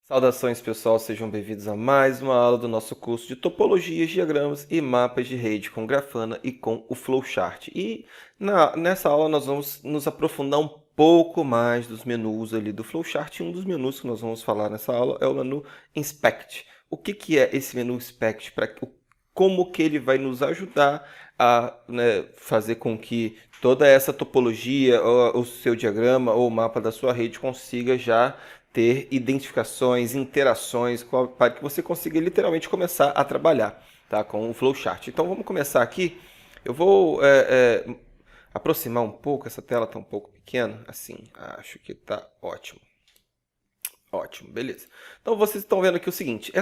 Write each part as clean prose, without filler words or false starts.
Saudações pessoal, sejam bem-vindos a mais uma aula do nosso curso de topologias, diagramas e mapas de rede com Grafana e com o Flowchart. E nessa aula nós vamos nos aprofundar um pouco mais dos menus ali do Flowchart. E um dos menus que nós vamos falar nessa aula é o menu Inspect. O que é esse menu Inspect? Como que ele vai nos ajudar a fazer com que toda essa topologia, ou o seu diagrama ou o mapa da sua rede consiga já ter identificações, interações, para que você consiga literalmente começar a trabalhar, tá, com o flowchart. Então vamos começar aqui. Eu vou aproximar um pouco, essa tela está um pouco pequena, assim, acho que está ótimo. Ótimo, beleza. Então vocês estão vendo aqui o seguinte,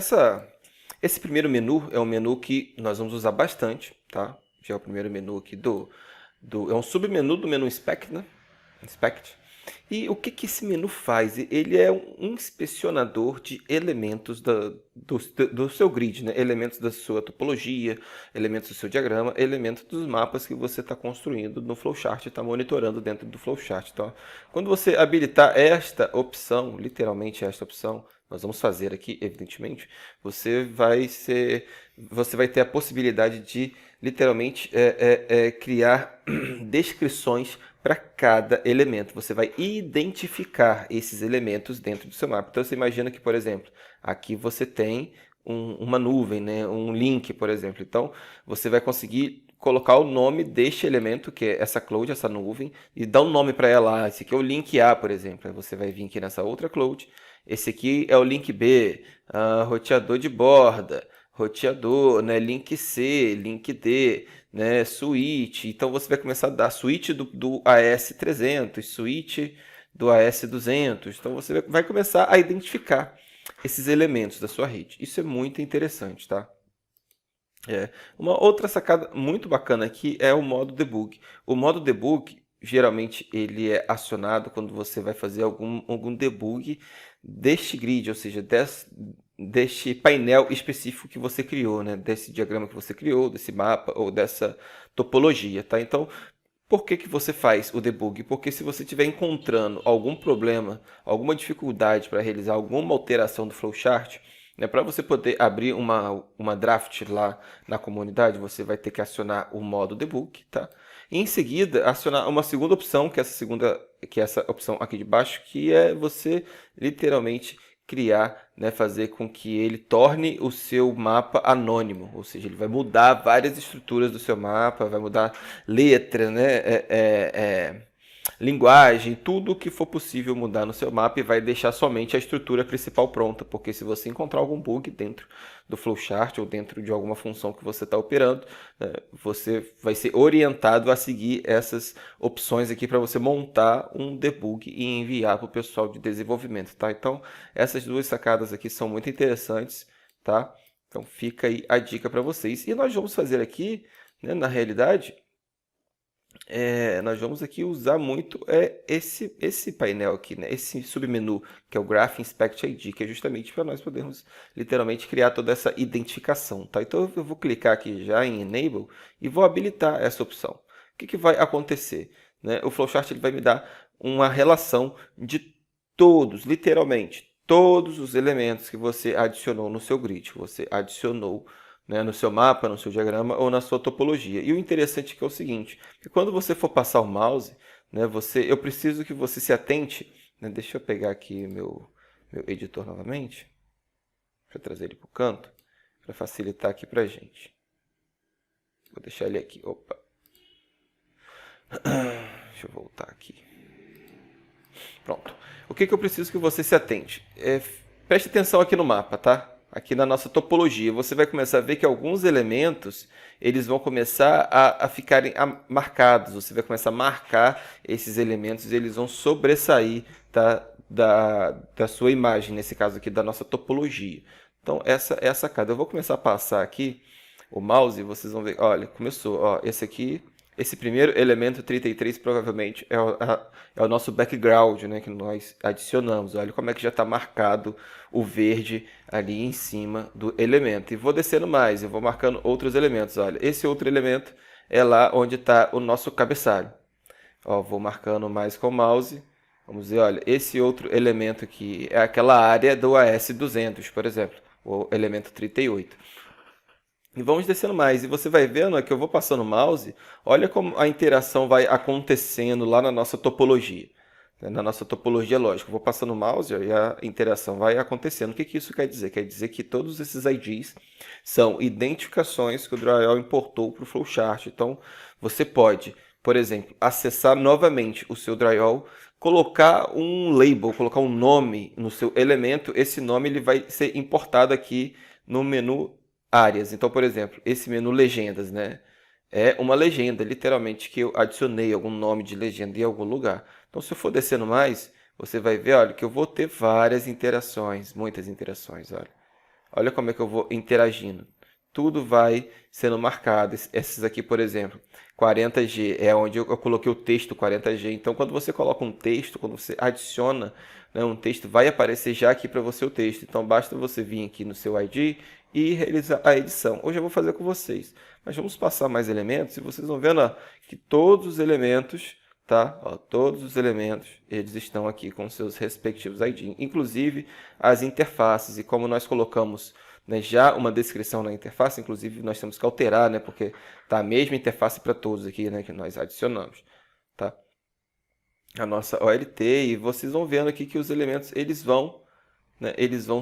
esse primeiro menu é um menu que nós vamos usar bastante, tá? Já é o primeiro menu aqui é um submenu do menu Inspect, né? Inspect. E o que esse menu faz? Ele é um inspecionador de elementos do seu grid, né? Elementos da sua topologia, elementos do seu diagrama, elementos dos mapas que você está construindo no flowchart, está monitorando dentro do flowchart. Então, quando você habilitar esta opção, literalmente esta opção, nós vamos fazer aqui, evidentemente, você vai ter a possibilidade de literalmente criar descrições para cada elemento. Você vai identificar esses elementos dentro do seu mapa. Então, você imagina que, por exemplo, aqui você tem uma nuvem, né? Um link, por exemplo. Então, você vai conseguir colocar o nome deste elemento, que é essa cloud, essa nuvem, e dar um nome para ela. Esse aqui é o link A, por exemplo. Aí você vai vir aqui nessa outra cloud. Esse aqui é o link B, roteador de borda, roteador, né? Link C, link D, né, switch. Então você vai começar a dar switch do AS300, switch do AS200. Então você vai começar a identificar esses elementos da sua rede. Isso é muito interessante, tá? Uma outra sacada muito bacana aqui é o modo debug. O modo debug, geralmente, ele é acionado quando você vai fazer algum debug deste grid, ou seja, deste painel específico que você criou, né? Desse diagrama que você criou, desse mapa ou dessa topologia, tá? Então, por que você faz o debug? Porque se você estiver encontrando algum problema, alguma dificuldade para realizar alguma alteração do flowchart, né, para você poder abrir uma draft lá na comunidade, você vai ter que acionar o modo debug, tá? E em seguida, acionar uma segunda opção, que é essa opção aqui de baixo, que é você literalmente criar, né, fazer com que ele torne o seu mapa anônimo, ou seja, ele vai mudar várias estruturas do seu mapa, vai mudar letra, né, linguagem, tudo o que for possível mudar no seu mapa e vai deixar somente a estrutura principal pronta, porque se você encontrar algum bug dentro do flowchart ou dentro de alguma função que você está operando, você vai ser orientado a seguir essas opções aqui para você montar um debug e enviar para o pessoal de desenvolvimento, tá? Então, essas duas sacadas aqui são muito interessantes, tá? Então, fica aí a dica para vocês. E nós vamos fazer aqui, né, na realidade, nós vamos aqui usar muito esse painel aqui, né? Esse submenu, que é o Graph Inspect ID, que é justamente para nós podermos literalmente criar toda essa identificação, tá? Então eu vou clicar aqui já em Enable e vou habilitar essa opção. O que vai acontecer, né? O flowchart ele vai me dar uma relação de todos, literalmente, todos os elementos que você adicionou no seu grid, que você adicionou, né, no seu mapa, no seu diagrama ou na sua topologia. E o interessante é que é o seguinte, que quando você for passar o mouse, né, eu preciso que você se atente, né, deixa eu pegar aqui meu editor novamente, para trazer ele para o canto, para facilitar aqui para a gente. Vou deixar ele aqui, opa. Deixa eu voltar aqui. Pronto. O que eu preciso que você se atente? Preste atenção aqui no mapa, tá? Aqui na nossa topologia, você vai começar a ver que alguns elementos eles vão começar a ficarem marcados. Você vai começar a marcar esses elementos e eles vão sobressair, tá, da sua imagem, nesse caso aqui da nossa topologia. Então, essa é a sacada. Eu vou começar a passar aqui o mouse e vocês vão ver. Olha, começou. Ó, esse primeiro elemento 33 provavelmente é o nosso background, né, que nós adicionamos. Olha como é que já está marcado o verde ali em cima do elemento. E vou descendo mais, eu vou marcando outros elementos. Olha, esse outro elemento é lá onde está o nosso cabeçalho. Ó, vou marcando mais com o mouse Vamos ver, olha, esse outro elemento aqui é aquela área do AS200, por exemplo, o elemento 38. E vamos descendo mais, e você vai vendo que eu vou passando o mouse, olha como a interação vai acontecendo lá na nossa topologia. Na nossa topologia lógica, eu vou passando o mouse e a interação vai acontecendo. O que que isso quer dizer? Quer dizer que todos esses IDs são identificações que o Drywall importou para o flowchart. Então, você pode, por exemplo, acessar novamente o seu Drywall, colocar um label, colocar um nome no seu elemento. Esse nome ele vai ser importado aqui no menu áreas. Então, por exemplo, esse menu legendas, né? É uma legenda, literalmente, que eu adicionei algum nome de legenda em algum lugar. Então, se eu for descendo mais, você vai ver, olha, que eu vou ter várias interações, muitas interações, olha. Olha como é que eu vou interagindo. Tudo vai sendo marcado. Esses aqui, por exemplo, 40G é onde eu coloquei o texto 40G. Então, quando você coloca um texto, quando você adiciona, né, um texto, vai aparecer já aqui para você o texto. Então, basta você vir aqui no seu ID e realizar a edição. Hoje eu vou fazer com vocês. Mas vamos passar mais elementos e vocês vão vendo, ó, que todos os elementos, tá? Ó, todos os elementos, eles estão aqui com seus respectivos ID, inclusive as interfaces. E como nós colocamos, né, já uma descrição na interface, inclusive nós temos que alterar, né, porque tá a mesma interface para todos aqui, né, que nós adicionamos, tá? A nossa OLT, e vocês vão vendo aqui que os elementos eles vão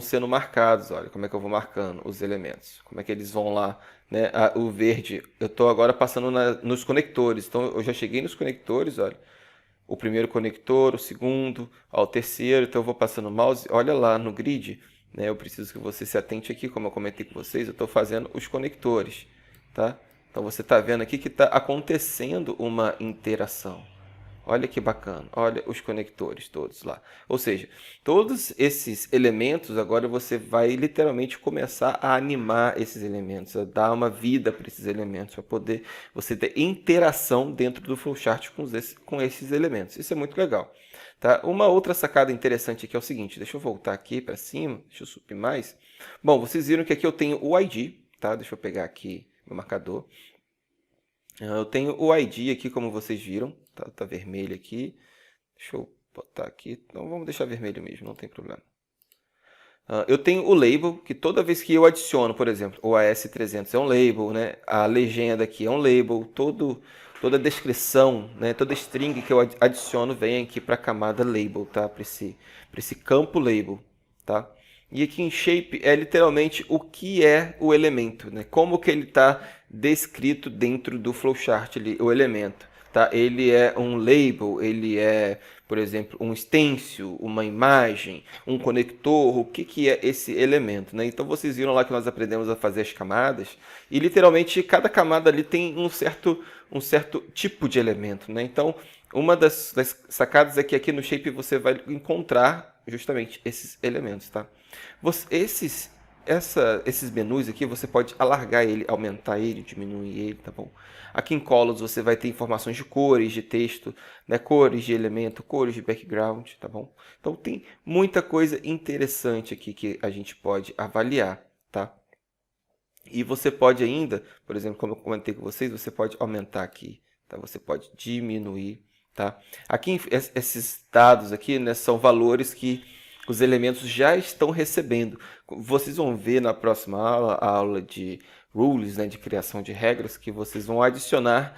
sendo marcados. Olha como é que eu vou marcando os elementos, como é que eles vão lá, né? O verde, eu estou agora passando nos conectores, então eu já cheguei nos conectores, olha, o primeiro conector, o segundo, o terceiro, então eu vou passando o mouse, olha lá no grid, né? Eu preciso que você se atente aqui, como eu comentei com vocês, eu estou fazendo os conectores, tá? Então você está vendo aqui que está acontecendo uma interação. Olha que bacana, olha os conectores todos lá. Ou seja, todos esses elementos, agora você vai literalmente começar a animar esses elementos, a dar uma vida para esses elementos, para poder você ter interação dentro do flowchart com esses elementos. Isso é muito legal. Tá? Uma outra sacada interessante aqui é o seguinte, deixa eu voltar aqui para cima, deixa eu subir mais. Bom, vocês viram que aqui eu tenho o ID, tá? Deixa eu pegar aqui meu marcador. Eu tenho o ID aqui, como vocês viram, tá vermelho aqui. Deixa eu botar aqui, então vamos deixar vermelho mesmo, não tem problema. Eu tenho o label, que toda vez que eu adiciono, por exemplo, o AS300 é um label, né? A legenda aqui é um label, toda descrição, né? Toda string que eu adiciono vem aqui para a camada label, tá? Para esse campo label, tá? E aqui em shape é literalmente o que é o elemento, né? Como que ele está descrito dentro do flowchart ali, o elemento. Tá? Ele é um label, ele é, por exemplo, um stencil, uma imagem, um conector, o que, que é esse elemento, né? Então vocês viram lá que nós aprendemos a fazer as camadas, e literalmente cada camada ali tem um certo tipo de elemento, né? Então uma das sacadas é que aqui no shape você vai encontrar justamente esses elementos, tá? Esses menus aqui, você pode alargar ele, aumentar ele, diminuir ele, tá bom? Aqui em Colors você vai ter informações de cores, de texto, né? Cores de elemento, cores de background, tá bom? Então tem muita coisa interessante aqui que a gente pode avaliar, tá? E você pode ainda, por exemplo, como eu comentei com vocês, você pode aumentar aqui, tá? Você pode diminuir, tá? Aqui, esses dados aqui, né, são valores que os elementos já estão recebendo. Vocês vão ver na próxima aula, a aula de rules, né, de criação de regras, que vocês vão adicionar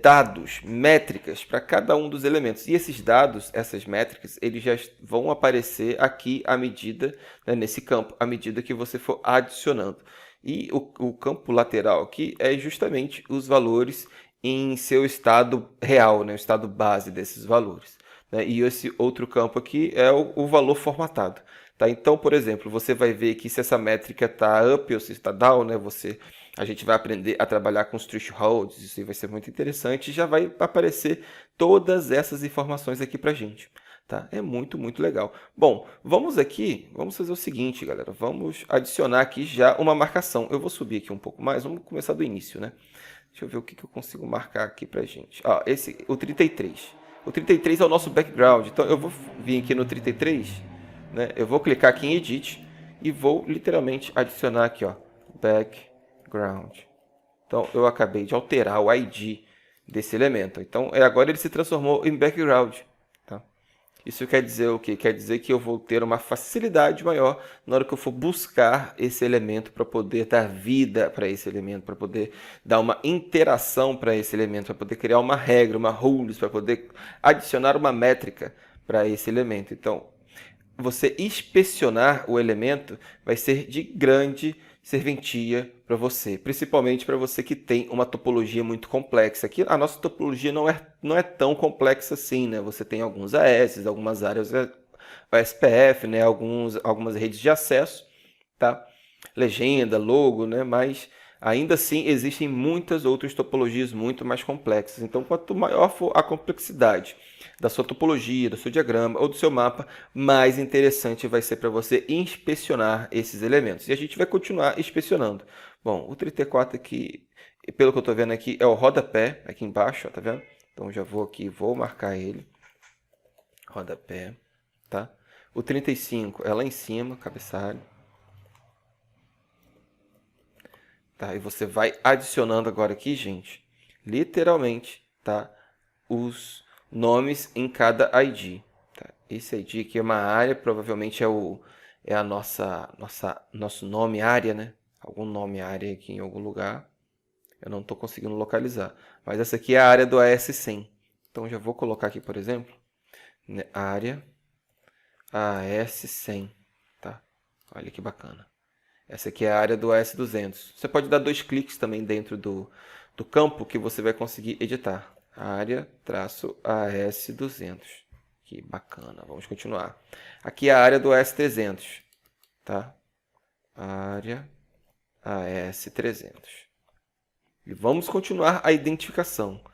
dados, métricas para cada um dos elementos. E esses dados, essas métricas, eles já vão aparecer aqui à medida, né, nesse campo, à medida que você for adicionando. E o campo lateral aqui é justamente os valores em seu estado real, né, o estado base desses valores. Né? E esse outro campo aqui é o valor formatado. Tá? Então, por exemplo, você vai ver que se essa métrica está up ou se está down, né? A gente vai aprender a trabalhar com os thresholds, isso vai ser muito interessante, e já vai aparecer todas essas informações aqui para a gente. Tá? É muito, muito legal. Bom, vamos fazer o seguinte, galera. Vamos adicionar aqui já uma marcação. Eu vou subir aqui um pouco mais, vamos começar do início, né? Deixa eu ver o que eu consigo marcar aqui pra gente. O 33. O 33 é o nosso background. Então eu vou vir aqui no 33, né? Eu vou clicar aqui em Edit e vou literalmente adicionar aqui, ó, background. Então eu acabei de alterar o ID desse elemento. Então agora ele se transformou em background, tá? Isso quer dizer o quê? Quer dizer que eu vou ter uma facilidade maior na hora que eu for buscar esse elemento para poder dar vida para esse elemento, para poder dar uma interação para esse elemento, para poder criar uma regra, uma rules, para poder adicionar uma métrica para esse elemento. Então, você inspecionar o elemento vai ser de grande serventia para você, principalmente para você que tem uma topologia muito complexa. Aqui a nossa topologia não é tão complexa assim, né? Você tem alguns AS, algumas áreas OSPF, né? Algumas redes de acesso, tá? Legenda, logo, né? Mas ainda assim existem muitas outras topologias muito mais complexas. Então, quanto maior for a complexidade da sua topologia, do seu diagrama ou do seu mapa, mais interessante vai ser para você inspecionar esses elementos. E a gente vai continuar inspecionando. Bom, o 34 aqui, pelo que eu estou vendo aqui, é o rodapé, aqui embaixo, ó, tá vendo? Então já vou aqui, vou marcar ele. Rodapé, tá? O 35 é lá em cima, cabeçalho. Tá? E você vai adicionando agora aqui, gente, literalmente, tá? Os nomes em cada ID. Tá? Esse ID aqui é uma área, provavelmente é a nosso nome área, né? Algum nome área aqui em algum lugar. Eu não estou conseguindo localizar. Mas essa aqui é a área do AS100. Então já vou colocar aqui, por exemplo, né? Área AS100. Tá? Olha que bacana. Essa aqui é a área do AS200. Você pode dar 2 cliques também dentro do campo que você vai conseguir editar. Área-AS200. Que bacana. Vamos continuar. Aqui é a área do AS300. Tá? Área AS300. E vamos continuar a identificação.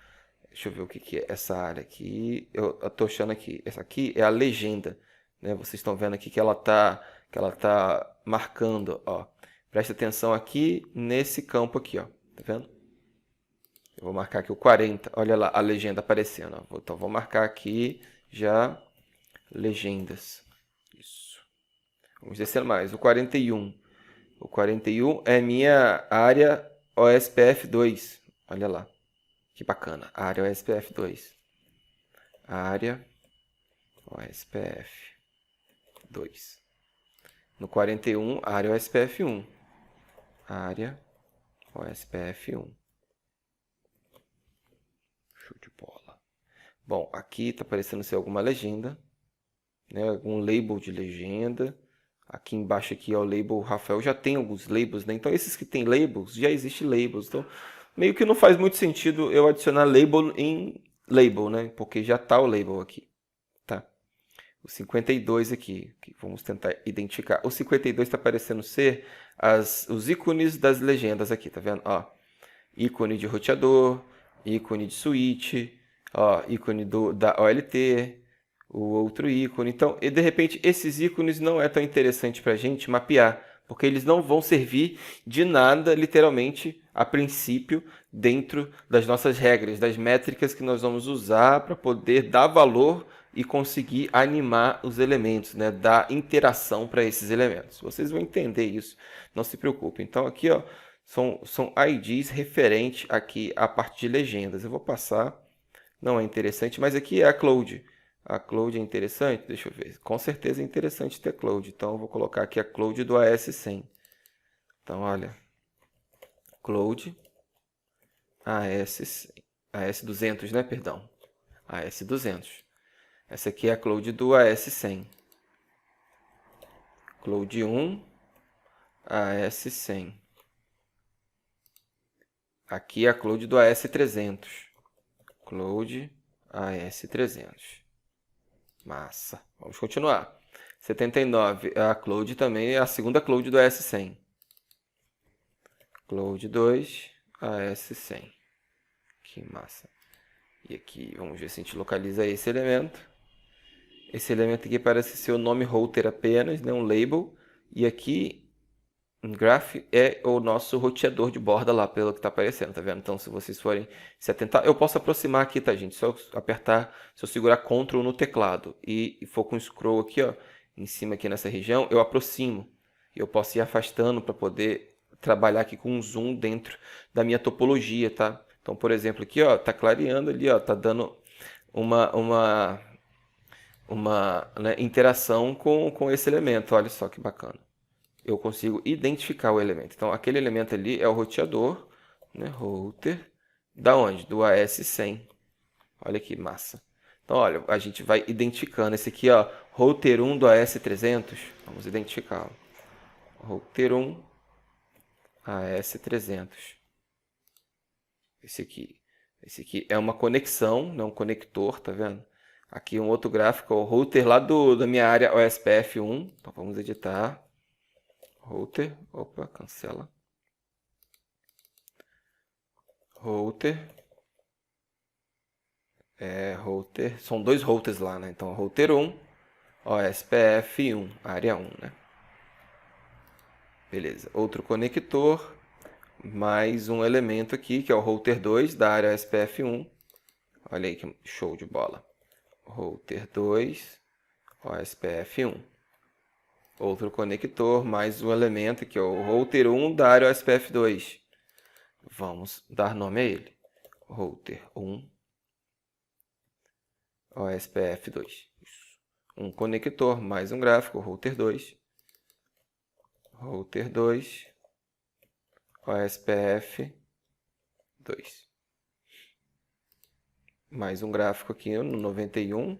Deixa eu ver o que é essa área aqui. Eu estou achando aqui. Essa aqui é a legenda. Né? Vocês estão vendo aqui que ela tá marcando. Ó. Presta atenção aqui nesse campo aqui. Ó. Tá vendo? Eu vou marcar aqui o 40. Olha lá a legenda aparecendo. Ó. Então, vou marcar aqui já legendas. Isso. Vamos descendo mais. O 41. O 41 é minha área OSPF 2. Olha lá. Que bacana. Área OSPF 2. Área OSPF 2. No 41, área OSPF 1. Área OSPF 1. Show de bola. Bom, aqui está aparecendo ser alguma legenda, né? Algum label de legenda. Aqui embaixo aqui é o label Rafael. Já tem alguns labels, né? Então esses que tem labels, já existe labels. Então meio que não faz muito sentido eu adicionar label em label, né? Porque já está o label aqui, tá? O 52 aqui, que vamos tentar identificar. O 52 está parecendo ser os ícones das legendas aqui, tá vendo? Ó, ícone de roteador, ícone de switch, ó, ícone da OLT, o outro ícone. Então, e de repente, esses ícones não é tão interessante para a gente mapear, porque eles não vão servir de nada, literalmente, a princípio, dentro das nossas regras, das métricas que nós vamos usar para poder dar valor e conseguir animar os elementos, né? Dar interação para esses elementos. Vocês vão entender isso, não se preocupem. Então, aqui ó, são IDs referentes aqui à parte de legendas. Eu vou passar, não é interessante, mas aqui é a Cloud. A Cloud é interessante? Deixa eu ver. Com certeza é interessante ter Cloud. Então, eu vou colocar aqui a Cloud do AS100. Então, olha. Cloud AS200, né? Perdão. AS200. Essa aqui é a Cloud do AS100. Cloud 1, AS100. Aqui é a Cloud do AS300. Cloud AS300. Massa. Vamos continuar. 79. A Cloud também é a segunda Cloud do AS100. Cloud 2, AS100. Que massa. E aqui, vamos ver se a gente localiza esse elemento. Esse elemento aqui parece ser o nome router apenas, né? Um label. E aqui, em graph, é o nosso roteador de borda lá, pelo que está aparecendo, tá vendo? Então, se vocês forem se atentar, eu posso aproximar aqui, tá, gente? Se eu apertar, se eu segurar Ctrl no teclado e for com scroll aqui, ó, em cima aqui nessa região, eu aproximo. E eu posso ir afastando para poder trabalhar aqui com um zoom dentro da minha topologia, tá? Então, por exemplo, aqui, ó, tá clareando ali, ó, tá dando uma né, interação com esse elemento. Olha só que bacana. Eu consigo identificar o elemento. Então, aquele elemento ali é o roteador, né, router, da onde? Do AS100. Olha que massa. Então, olha, a gente vai identificando. Esse aqui, ó, router 1 do AS300. Vamos identificá-lo. Router 1, AS300. Esse aqui é uma conexão, não um conector, tá vendo? Aqui um outro gráfico, o router lá da minha área OSPF1. Então, vamos editar. Router, opa, cancela. Router. Router, são dois routers lá, né? Então, router 1, OSPF1, área 1, né? Beleza. Outro conector, mais um elemento aqui, que é o router 2 da área OSPF1. Olha aí que show de bola. Router 2, OSPF1. Outro conector, mais um elemento, que é o router 1 da área OSPF2. Vamos dar nome a ele. Router 1, OSPF2. Um conector, mais um gráfico, router 2. Router 2, OSPF2. Mais um gráfico aqui no 91.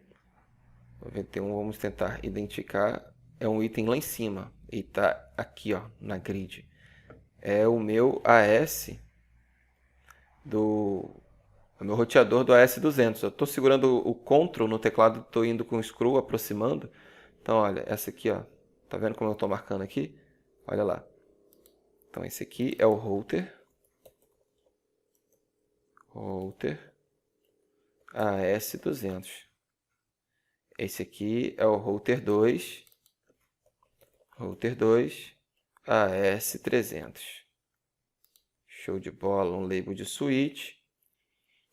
91, vamos tentar identificar. É um item lá em cima. E está aqui, ó, na grid. É o meu AS o meu roteador do AS200. Eu estou segurando o Ctrl no teclado, estou indo com o scroll, aproximando. Então, olha, essa aqui, ó. Tá vendo como eu estou marcando aqui? Olha lá. Então, esse aqui é o router. Router AS200. Esse aqui é o router 2. Router 2 AS300. Show de bola, um label de switch.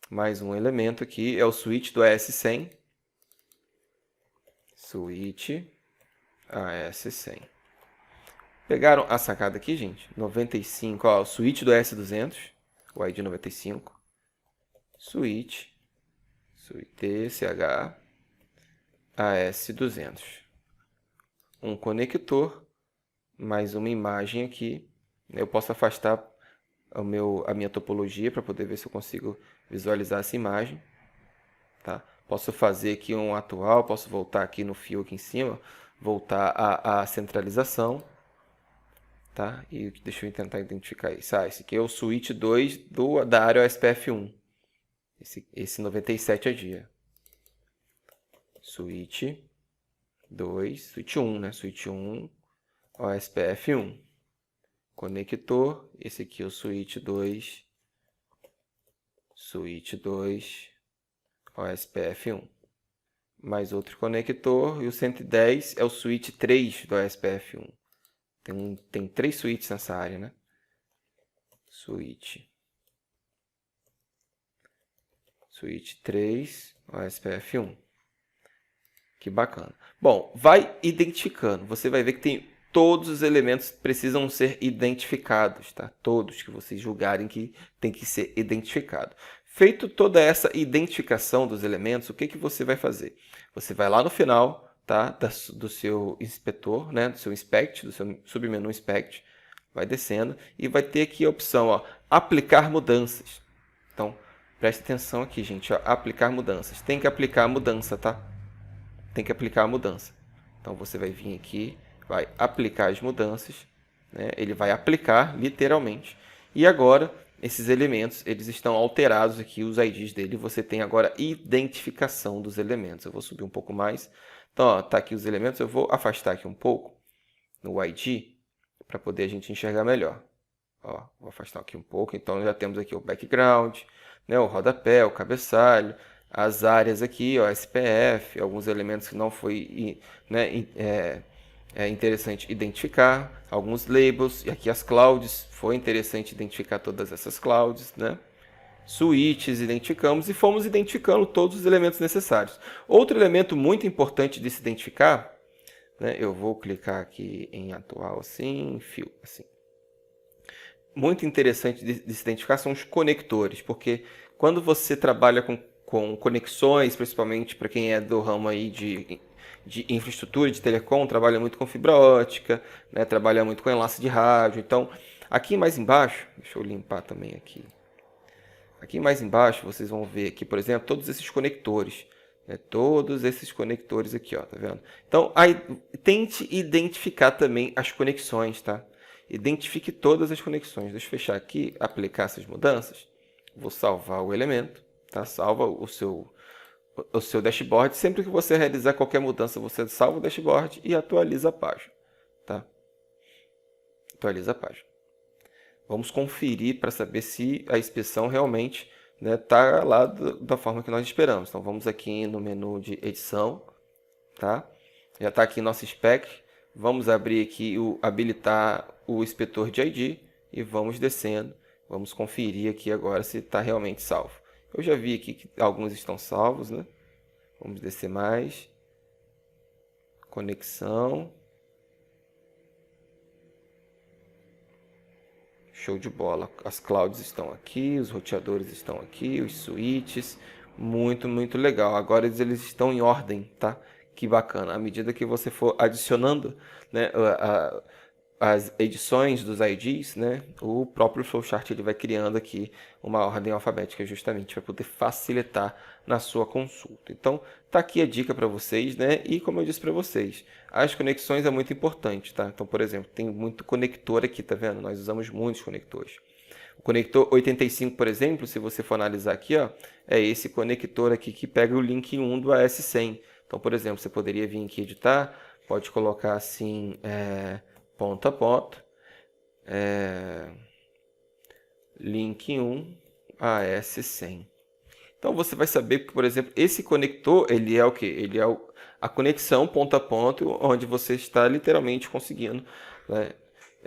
Mais um elemento aqui, é o switch do AS100. Switch AS100. Pegaram a sacada aqui, gente? 95, ó, o switch do AS200, o ID 95. Switch TCH AS200. Um conector, mais uma imagem aqui. Eu posso afastar a minha topologia para poder ver se eu consigo visualizar essa imagem. Tá? Posso fazer aqui um atual, posso voltar aqui no fio aqui em cima, voltar à centralização. Tá? E deixa eu tentar identificar isso. Esse aqui é o switch 2 da área OSPF1. Esse 97 é dia. Switch 2, switch 1, né? Switch 1, OSPF1. Conector, esse aqui é o switch 2, OSPF1. Mais outro conector, e o 110 é o switch 3 do OSPF1. Tem 3 switches nessa área, né? Switch 3, OSPF1. Que bacana. Bom, vai identificando. Você vai ver que tem todos os elementos precisam ser identificados, tá? Todos que vocês julgarem que tem que ser identificado. Feito toda essa identificação dos elementos, o que você vai fazer? Você vai lá no final, tá? Do seu inspetor, né? Do seu inspect, do seu submenu inspect, vai descendo e vai ter aqui a opção, ó, aplicar mudanças. Então, preste atenção aqui, gente, ó, aplicar mudanças. Tem que aplicar a mudança, tá? Tem que aplicar a mudança. Então, você vai vir aqui, vai aplicar as mudanças, né? Ele vai aplicar, literalmente. E agora, esses elementos, eles estão alterados aqui, os IDs dele. Você tem agora identificação dos elementos. Eu vou subir um pouco mais. Então, ó, tá aqui os elementos. Eu vou afastar aqui um pouco no ID, para poder a gente enxergar melhor. Ó, vou afastar aqui um pouco. Então, já temos aqui o background, né? O rodapé, o cabeçalho, as áreas aqui, ó, SPF, alguns elementos que não foi, né, interessante identificar, alguns labels, e aqui as clouds, foi interessante identificar todas essas clouds, né? Switches identificamos e fomos identificando todos os elementos necessários. Outro elemento muito importante de se identificar, né, eu vou clicar aqui em atual assim, fio, assim. Muito interessante de se identificar são os conectores, porque quando você trabalha com conexões, principalmente para quem é do ramo aí de de infraestrutura de telecom, trabalha muito com fibra ótica, né, trabalha muito com enlace de rádio. Então, aqui mais embaixo, deixa eu limpar também aqui. Aqui mais embaixo, vocês vão ver aqui, por exemplo, todos esses conectores. Todos esses conectores aqui, ó, tá vendo? Então, aí, tente identificar também as conexões, tá? Identifique todas as conexões. Deixa eu fechar aqui, aplicar essas mudanças. Vou salvar o elemento, tá? Salva o seu dashboard. Sempre que você realizar qualquer mudança, você salva o dashboard e atualiza a página, tá? Atualiza a página. Vamos conferir para saber se a inspeção realmente está lá da forma que nós esperamos. Então, vamos aqui no menu de edição, tá? Já está aqui nosso spec. Vamos abrir aqui, habilitar o inspetor de ID e vamos descendo. Vamos conferir aqui agora se está realmente salvo. Eu já vi aqui que alguns estão salvos, né? Vamos descer mais. Conexão. Show de bola. As clouds estão aqui, os roteadores estão aqui, os switches. Muito, muito legal. Agora eles estão em ordem, tá? Que bacana. À medida que você for adicionando, né, as edições dos IDs, né, o próprio Flowchart ele vai criando aqui uma ordem alfabética justamente para poder facilitar na sua consulta. Então, tá aqui a dica para vocês, né? E como eu disse para vocês, as conexões é muito importante, tá? Então, por exemplo, tem muito conector aqui, tá vendo? Nós usamos muitos conectores. O conector 85, por exemplo, se você for analisar aqui, ó, é esse conector aqui que pega o link 1 do AS100. Então, por exemplo, você poderia vir aqui editar, pode colocar assim, ponto a ponto, link 1 AS100. Então, você vai saber que, por exemplo, esse conector, ele é o quê? Ele é a conexão ponto a ponto, onde você está literalmente conseguindo, né,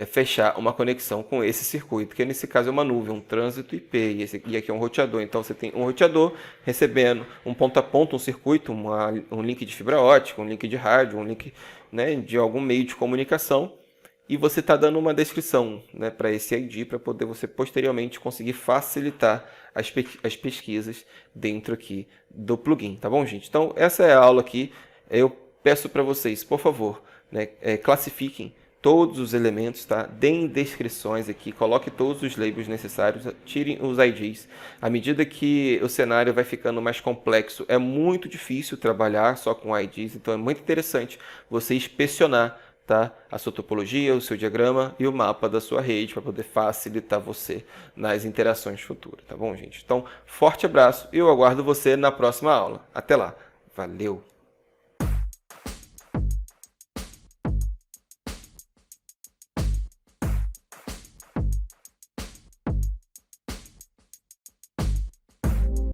fechar uma conexão com esse circuito, que nesse caso é uma nuvem, um trânsito IP, e aqui é um roteador. Então, você tem um roteador recebendo um ponto a ponto, um circuito, um link de fibra ótica, um link de rádio, um link, né, de algum meio de comunicação, e você está dando uma descrição, né, para esse ID, para poder você posteriormente conseguir facilitar as pesquisas dentro aqui do plugin, tá bom, gente? Então, essa é a aula aqui. Eu peço para vocês, por favor, né, classifiquem todos os elementos, tá? Deem descrições aqui, coloque todos os labels necessários, tirem os IDs. À medida que o cenário vai ficando mais complexo, é muito difícil trabalhar só com IDs, então é muito interessante você inspecionar, tá, a sua topologia, o seu diagrama e o mapa da sua rede para poder facilitar você nas interações futuras, tá bom, gente? Então, forte abraço e eu aguardo você na próxima aula. Até lá. Valeu!